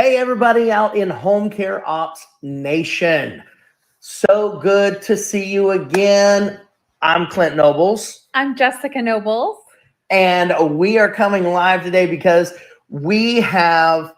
Hey, everybody out in Home Care Ops Nation. So good to see you again. I'm Clint Nobles. I'm Jessica Nobles. And we are coming live today because we have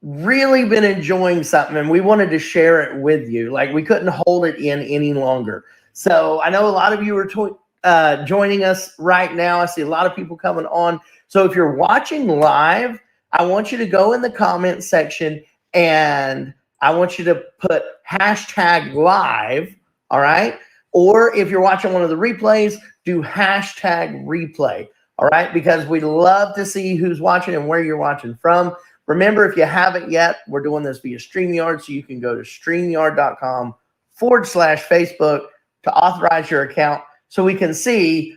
really been enjoying something and we wanted to share it with you. Like, we couldn't hold it in any longer. So I know a lot of you are joining us right now. I see a lot of people coming on. So if you're watching live, I want you to go in the comment section and I want you to put hashtag live, all right? Or if you're watching one of the replays, do hashtag replay, all right? Because we love to see who's watching and where you're watching from. Remember, if you haven't yet, we're doing this via StreamYard, so you can go to streamyard.com/Facebook to authorize your account so we can see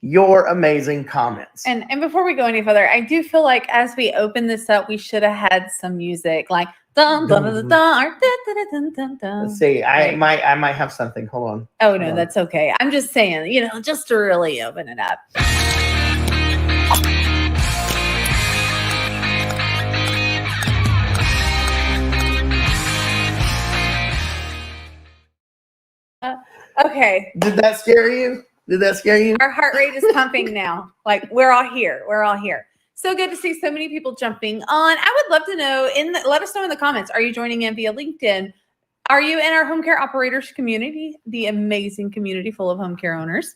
your amazing comments. And before we go any further, I do feel like as we open this up, we should have had some music like dun dun dun dun dun or dun dun dun dun dun. Let's see. I might have something. Hold on. Oh no, that's okay. I'm just saying, just to really open it up. Okay. Did that scare you? Our heart rate is pumping now. Like, we're all here. So good to see so many people jumping on. I would love to know, let us know in the comments. Are you joining in via LinkedIn? Are you in our home care operators community, the amazing community full of home care owners?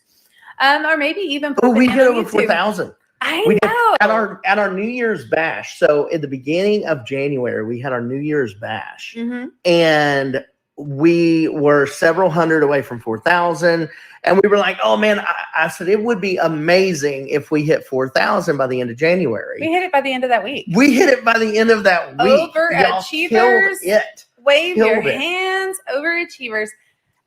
Or maybe even we hit over 4,000. I know. At our New Year's bash. So at the beginning of January, we had our New Year's bash. Mm-hmm. And we were several hundred away from 4,000. And we were like, oh, man, I said it would be amazing if we hit 4,000 by the end of January. We hit it by the end of that week. Overachievers. Wave your hands. Overachievers.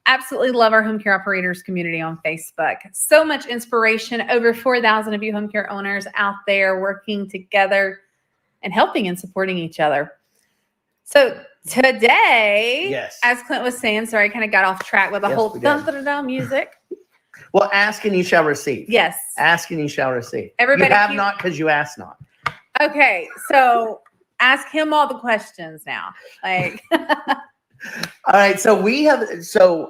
Absolutely love our home care operators community on Facebook. So much inspiration. Over 4,000 of you home care owners out there working together and helping and supporting each other. So today, yes, as Clint was saying, sorry, I kind of got off track with the whole dun-dun-dun music. Well, ask and you shall receive. Yes. Ask and you shall receive. Everybody, you have not because you ask not. Okay, so ask him all the questions now. Like, all right. So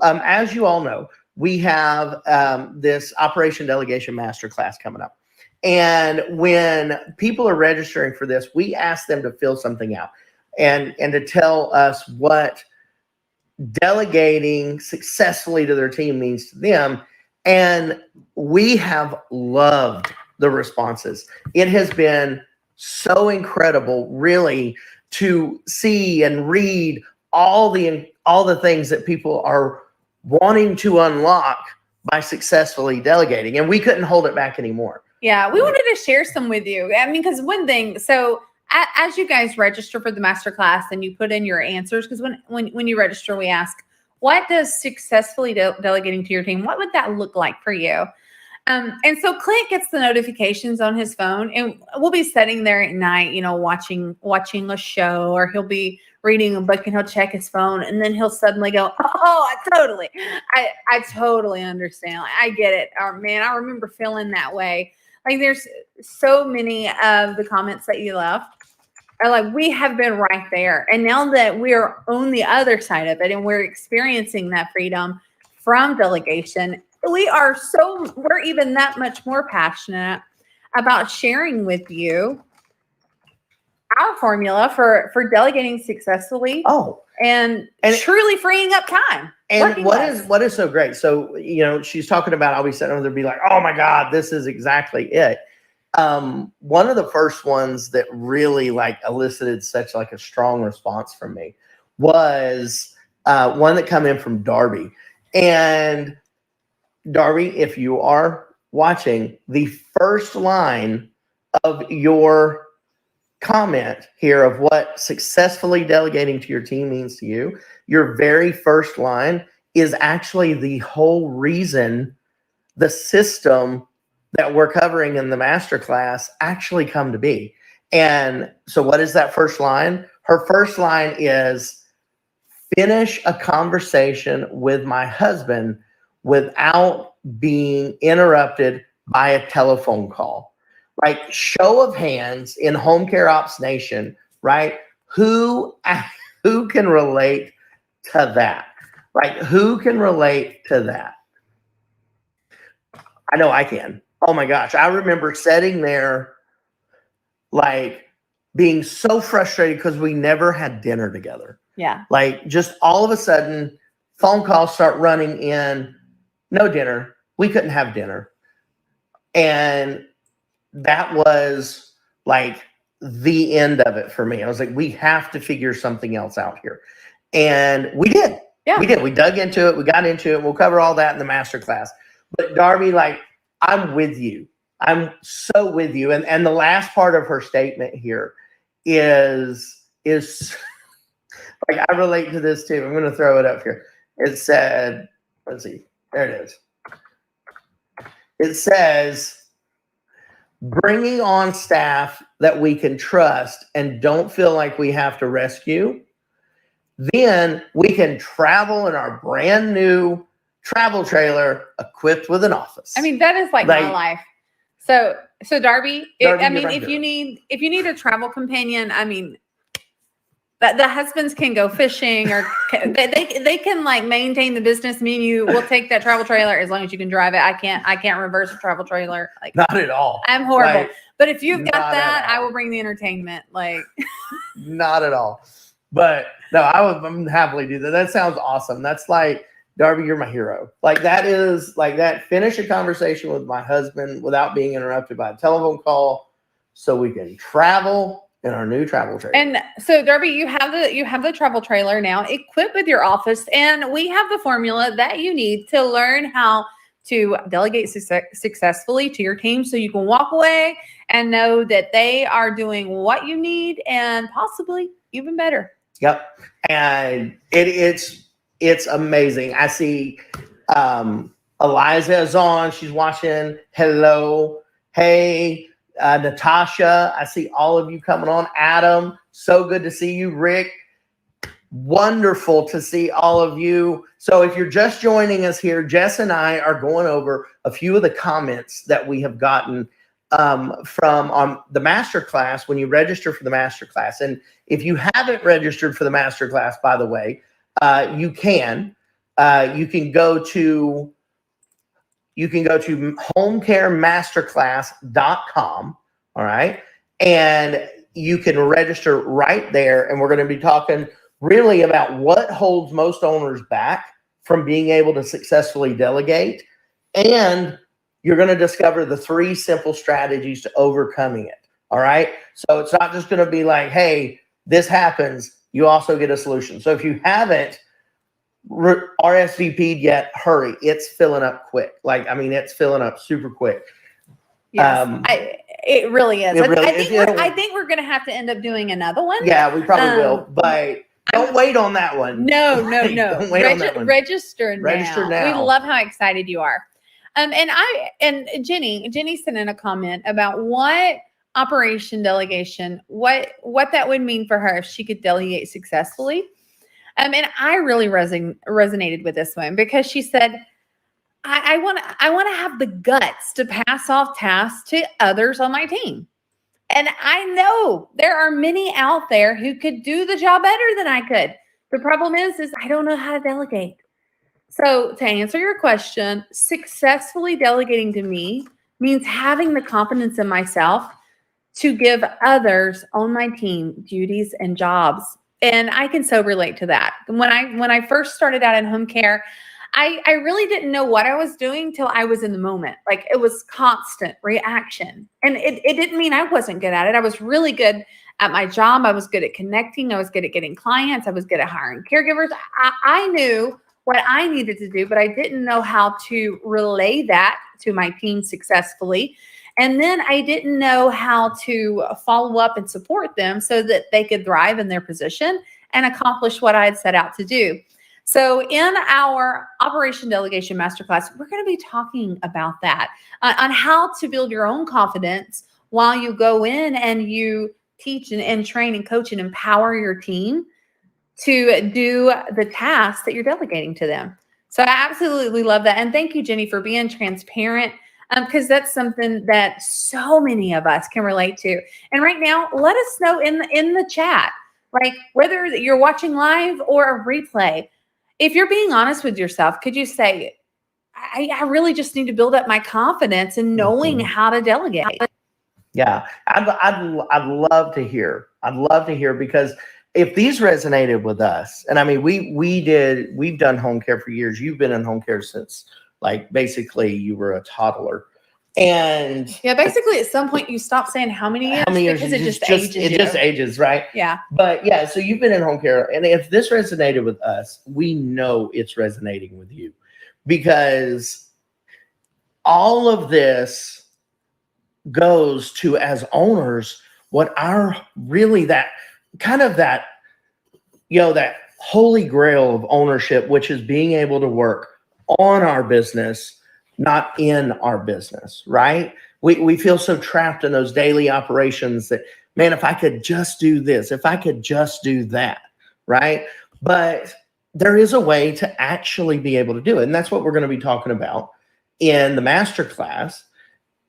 as you all know, we have this Operation Delegation Masterclass coming up. And when people are registering for this, we ask them to fill something out and to tell us what delegating successfully to their team means to them. And we have loved the responses. It has been so incredible, really, to see and read all the things that people are wanting to unlock by successfully delegating. And we couldn't hold it back anymore. Yeah, we wanted to share some with you. I mean, because one thing, so as you guys register for the masterclass and you put in your answers, because when you register, we ask, what does successfully delegating to your team, what would that look like for you? And so Clint gets the notifications on his phone, and we'll be sitting there at night, watching a show, or he'll be reading a book and he'll check his phone, and then he'll suddenly go, oh, I totally understand. Like, I get it. Oh, man, I remember feeling that way. Like, there's so many of the comments that you left are like, we have been right there. And now that we're on the other side of it and we're experiencing that freedom from delegation, we're even that much more passionate about sharing with you our formula for delegating successfully. Oh, and truly freeing up time. And what is so great? So, she's talking about, I'll be sitting over there and be like, oh my God, this is exactly it. One of the first ones that really elicited such a strong response from me was one that come in from Darby. And Darby, if you are watching, the first line of your comment here of what successfully delegating to your team means to you, your very first line is actually the whole reason the system that we're covering in the masterclass actually come to be. And so what is that first line? Her first line is, finish a conversation with my husband without being interrupted by a telephone call. Right? Show of hands in Home Care Ops Nation, right? who who can relate to that? Like, who can relate to that? I know I can. Oh my gosh. I remember sitting there like being so frustrated because we never had dinner together. Yeah. Like, just all of a sudden, phone calls start running in, no dinner. We couldn't have dinner. And that was like the end of it for me. I was like, we have to figure something else out here. And we did. Yeah. We did. We dug into it. We got into it. We'll cover all that in the master class. But Darby, like, I'm with you. I'm so with you. And the last part of her statement here is like, I relate to this too. I'm going to throw it up here. It said, let's see, there it is. It says, bringing on staff that we can trust and don't feel like we have to rescue, then we can travel in our brand new travel trailer equipped with an office. I mean, that is like my life. So Darby, I mean, if you need a travel companion, I mean, the husbands can go fishing, or they can like maintain the business. Me and you will take that travel trailer as long as you can drive it. I can't reverse a travel trailer. Like, not at all. I'm horrible. Like, but if you've got that, I will bring the entertainment. Like, not at all. But no, I'm happily do that. That sounds awesome. That's like, Darby, you're my hero. Like, that is like that. Finish a conversation with my husband without being interrupted by a telephone call, so we can travel in our new travel trailer. And so, Darby, you have the travel trailer now equipped with your office, and we have the formula that you need to learn how to delegate successfully to your team, so you can walk away and know that they are doing what you need and possibly even better. Yep. And it's amazing. I see Eliza is on. She's watching. Hello. Hey, Natasha. I see all of you coming on. Adam, so good to see you. Rick, wonderful to see all of you. So if you're just joining us here, Jess and I are going over a few of the comments that we have gotten from the masterclass when you register for the masterclass. And if you haven't registered for the masterclass, by the way, you can go to homecaremasterclass.com. All right. And you can register right there. And we're going to be talking really about what holds most owners back from being able to successfully delegate. And you're going to discover the 3 simple strategies to overcoming it. All right. So it's not just going to be like, hey, this happens. You also get a solution. So if you haven't RSVP'd yet, hurry. It's filling up quick. Like, I mean, it's filling up super quick. Yes, it really is. I think we're going to have to end up doing another one. Yeah, we probably will. But don't wait on that one. No. Don't wait on that one. Register now. We love how excited you are. And Jenny sent in a comment about what operation delegation, what that would mean for her if she could delegate successfully. And I really resonated with this one, because she said, I want to have the guts to pass off tasks to others on my team. And I know there are many out there who could do the job better than I could. The problem is I don't know how to delegate. So to answer your question, successfully delegating to me means having the confidence in myself to give others on my team duties and jobs. And I can so relate to that. When I first started out in home care, I really didn't know what I was doing till I was in the moment. Like, it was constant reaction. And it didn't mean I wasn't good at it. I was really good at my job. I was good at connecting. I was good at getting clients. I was good at hiring caregivers. I knew what I needed to do, but I didn't know how to relay that to my team successfully. And then I didn't know how to follow up and support them so that they could thrive in their position and accomplish what I had set out to do. So in our Operation Delegation Masterclass, we're going to be talking about that, on how to build your own confidence while you go in and you teach and train and coach and empower your team to do the tasks that you're delegating to them. So I absolutely love that. And thank you, Jenny, for being transparent, because that's something that so many of us can relate to. And right now, let us know in the chat. right? Whether you're watching live or a replay, if you're being honest with yourself, could you say, I really just need to build up my confidence in knowing how to delegate? Yeah, I'd love to hear. I'd love to hear, because if these resonated with us, and I mean, we've done home care for years. You've been in home care since like basically you were a toddler. And yeah, basically at some point you stop saying how many years, because it just ages it just ages, right? Yeah. But yeah, so you've been in home care, and if this resonated with us, we know it's resonating with you, because all of this goes to, as owners, what our really that kind of that, that holy grail of ownership, which is being able to work on our business, not in our business, right? We feel so trapped in those daily operations that, man, if I could just do this, if I could just do that, right? But there is a way to actually be able to do it. And that's what we're going to be talking about in the masterclass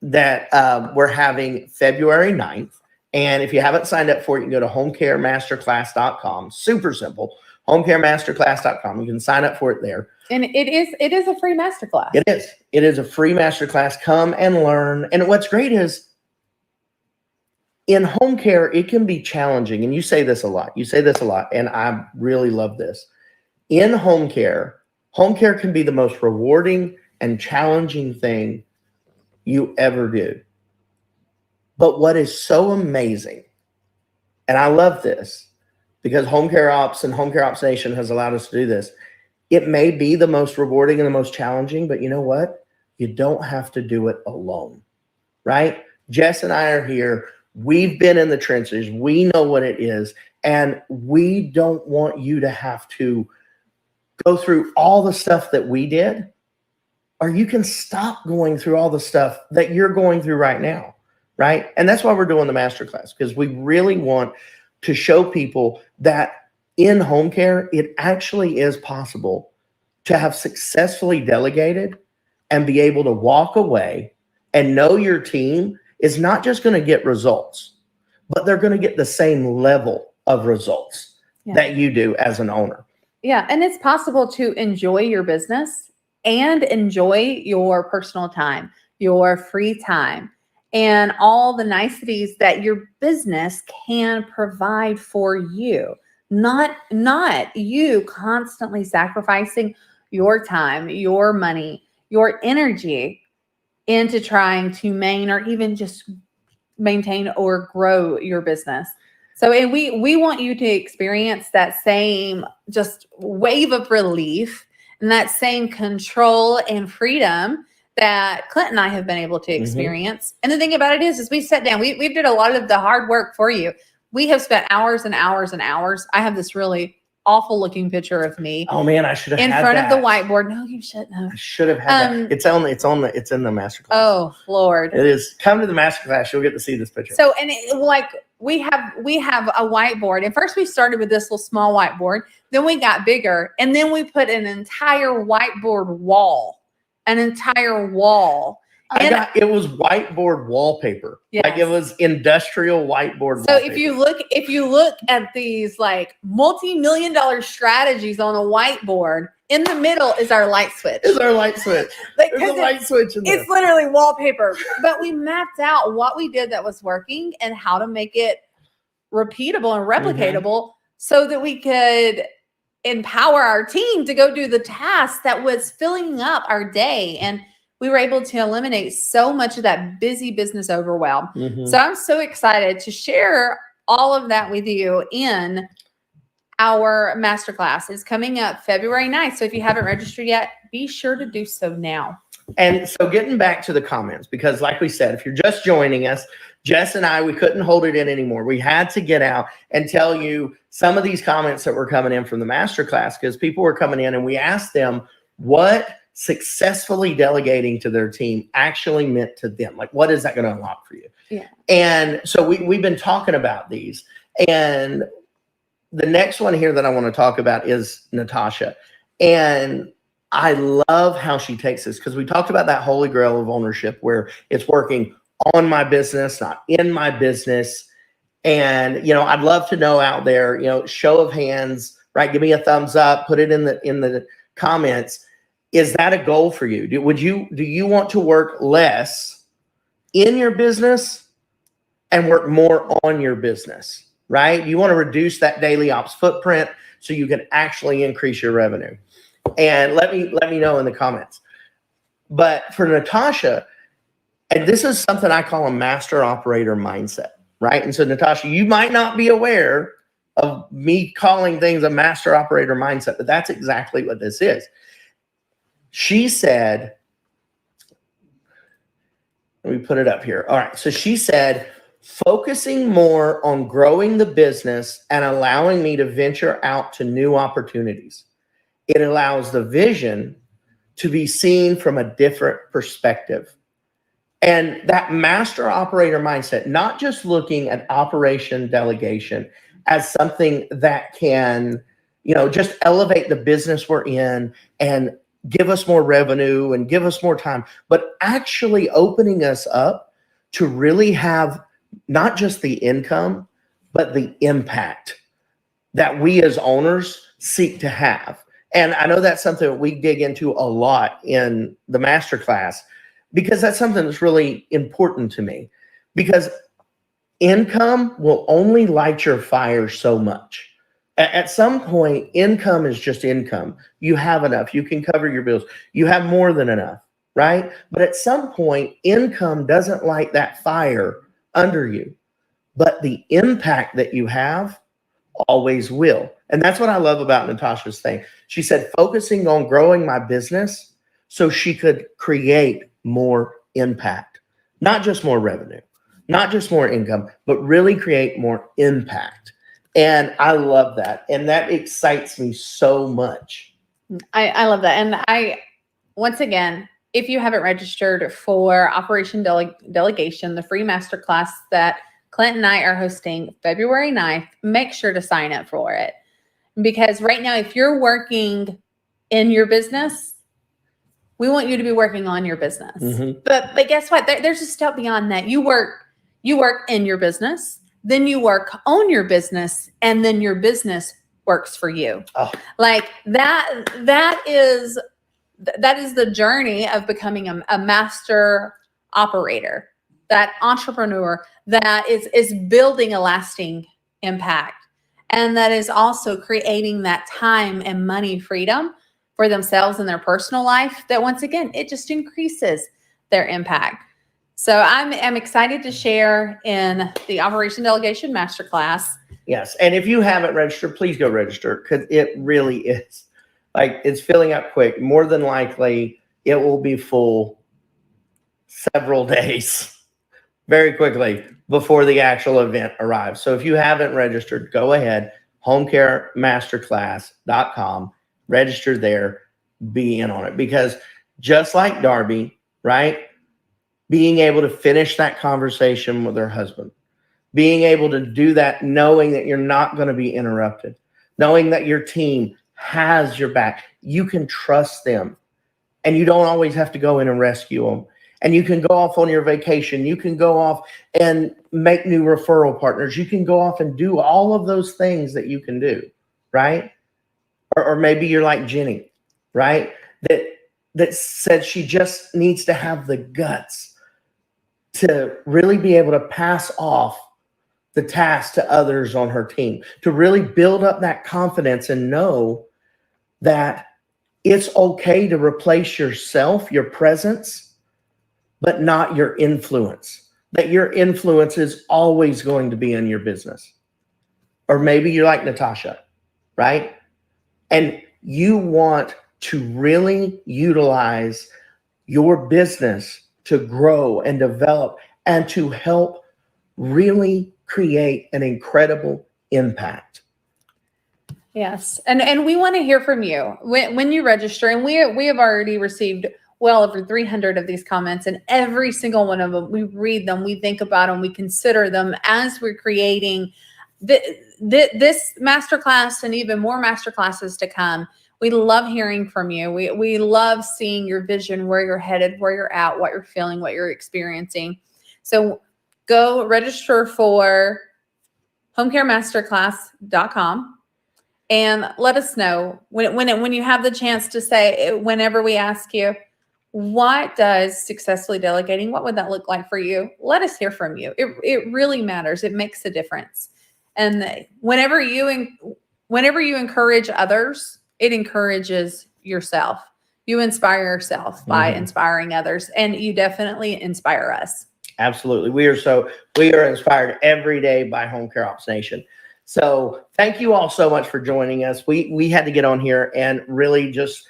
that we're having February 9th. And if you haven't signed up for it, you can go to homecaremasterclass.com. Super simple. Homecaremasterclass.com. You can sign up for it there. And it is a free masterclass. It is. It is a free masterclass. Come and learn. And what's great is in home care, it can be challenging. And you say this a lot. And I really love this. In home care can be the most rewarding and challenging thing you ever do. But what is so amazing, and I love this because Home Care Ops and Home Care Ops Nation has allowed us to do this. It may be the most rewarding and the most challenging, but you know what? You don't have to do it alone, right? Jess and I are here. We've been in the trenches. We know what it is. And we don't want you to have to go through all the stuff that we did, or you can stop going through all the stuff that you're going through right now, right? And that's why we're doing the masterclass, because we really want to show people that in home care, it actually is possible to have successfully delegated and be able to walk away and know your team is not just going to get results, but they're going to get the same level of results that you do as an owner. Yeah. And it's possible to enjoy your business and enjoy your personal time, your free time, and all the niceties that your business can provide for you. Not you constantly sacrificing your time, your money, your energy into trying to maintain or grow your business. So, and we want you to experience that same just wave of relief and that same control and freedom that Clint and I have been able to experience. And the thing about it is we sat down, we did a lot of the hard work for you. We have spent hours and hours and hours. I have this really awful looking picture of me. Oh man, I should have in had front that. of the whiteboard. No, you shouldn't have. I should have had that. It's in the masterclass. Oh Lord. It is. Come to the masterclass. You'll get to see this picture. So, and we have a whiteboard. And first we started with this little small whiteboard. Then we got bigger. And then we put an entire whiteboard wall. An entire wall. It was whiteboard wallpaper. Yes. Like it was industrial whiteboard so wallpaper. if you look at these like multi-million-dollar strategies on a whiteboard, in the middle is our light switch. There's a light switch in there. It's literally wallpaper. But we mapped out what we did that was working and how to make it repeatable and replicatable so that we could empower our team to go do the task that was filling up our day. And we were able to eliminate so much of that busy business overwhelm. So I'm so excited to share all of that with you in our masterclass. It's coming up February 9th. So if you haven't registered yet, be sure to do so now. And so getting back to the comments, because like we said, if you're just joining us, Jess and I, we couldn't hold it in anymore. We had to get out and tell you some of these comments that were coming in from the masterclass, because people were coming in and we asked them what successfully delegating to their team actually meant to them. Like, what is that going to unlock for you? Yeah. And so we've been talking about these. And the next one here that I want to talk about is Natasha. And I love how she takes this, because we talked about that holy grail of ownership where it's working on my business, not in my business. And, I'd love to know out there, show of hands, right? Give me a thumbs up, put it in the comments. Is that a goal for you? Do you want to work less in your business and work more on your business, right? You want to reduce that daily ops footprint so you can actually increase your revenue. And let me know in the comments. But for Natasha, and this is something I call a master operator mindset, right? And so Natasha, you might not be aware of me calling things a master operator mindset, but that's exactly what this is. She said, let me put it up here. All right. So she said, focusing more on growing the business and allowing me to venture out to new opportunities. It allows the vision to be seen from a different perspective. And that master operator mindset, not just looking at operation delegation as something that can, just elevate the business we're in and give us more revenue and give us more time, but actually opening us up to really have not just the income, but the impact that we as owners seek to have. And I know that's something that we dig into a lot in the masterclass, because that's something that's really important to me, because income will only light your fire so much. At some point, income is just income. You have enough. You can cover your bills. You have more than enough, right? But at some point, income doesn't light that fire under you. But the impact that you have always will. And that's what I love about Natasha's thing. She said, focusing on growing my business so she could create more impact, not just more revenue, not just more income, but really create more impact. And I love that. And that excites me so much. I love that. And once again, if you haven't registered for Operation Delegation, the free masterclass that Clint and I are hosting February 9th, make sure to sign up for it. Because right now, if you're working in your business, we want you to be working on your business. Mm-hmm. But guess what? There's a step beyond that. You work in your business, then you work on your business, and then your business works for you. Oh. Like that is the journey of becoming a master operator, that entrepreneur that is building a lasting impact, and that is also creating that time and money freedom for themselves in their personal life, that once again, it just increases their impact. So I'm excited to share in the Operation Delegation Masterclass. Yes. And if you haven't registered, please go register, because it really is like, it's filling up quick. More than likely, it will be full several days very quickly before the actual event arrives. So if you haven't registered, go ahead, homecaremasterclass.com, register there, be in on it. Because just like Darby, right? Being able to finish that conversation with her husband, being able to do that, knowing that you're not going to be interrupted, knowing that your team has your back, you can trust them, and you don't always have to go in and rescue them. And you can go off on your vacation. You can go off and make new referral partners. You can go off and do all of those things that you can do, right? Or maybe you're like Jenny, right? That said she just needs to have the guts to really be able to pass off the task to others on her team, to really build up that confidence and know that it's okay to replace yourself, your presence, but not your influence, that your influence is always going to be in your business. Or maybe you're like Natasha, right? And you want to really utilize your business to grow and develop and to help really create an incredible impact. Yes. And we want to hear from you when you register. And we have already received well over 300 of these comments, and every single one of them, we read them, we think about them, we consider them as we're creating this masterclass and even more masterclasses to come. We love hearing from you. We love seeing your vision, where you're headed, where you're at, what you're feeling, what you're experiencing. So go register for homecaremasterclass.com, and let us know when you have the chance to say, whenever we ask you, what does successfully delegating, what would that look like for you? Let us hear from you. It really matters. It makes a difference. And whenever you encourage others, it encourages yourself. You inspire yourself by inspiring others, and you definitely inspire us. Absolutely. We are inspired every day by Home Care Ops Nation. So thank you all so much for joining us. We had to get on here and really just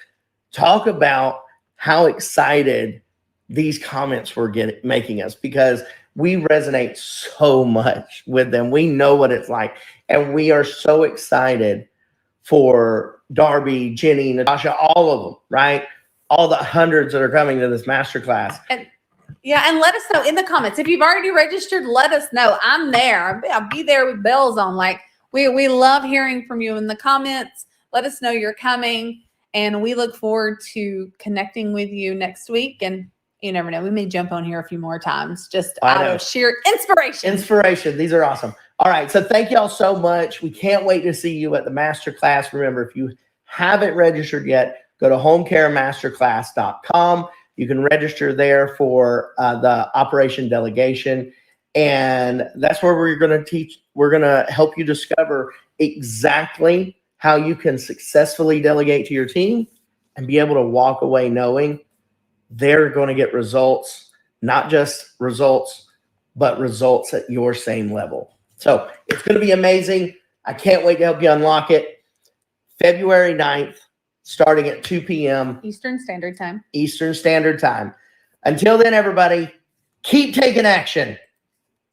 talk about how excited these comments were making us, because we resonate so much with them. We know what it's like, and we are so excited for Darby, Jenny, Natasha, all of them, right? All the hundreds that are coming to this masterclass. And let us know in the comments. If you've already registered, let us know. I'm there. I'll be there with bells on. Like, we love hearing from you in the comments. Let us know you're coming, and we look forward to connecting with you next week. And you never know, we may jump on here a few more times just out of sheer inspiration. These are awesome. All right. So thank y'all so much. We can't wait to see you at the masterclass. Remember, if you haven't registered yet, go to homecaremasterclass.com. You can register there for the Operation Delegation. And that's where we're going to teach. We're going to help you discover exactly how you can successfully delegate to your team and be able to walk away knowing they're going to get results, not just results, but results at your same level. So it's going to be amazing. I can't wait to help you unlock it. February 9th, starting at 2 p.m. Eastern Standard Time. Until then, everybody, keep taking action.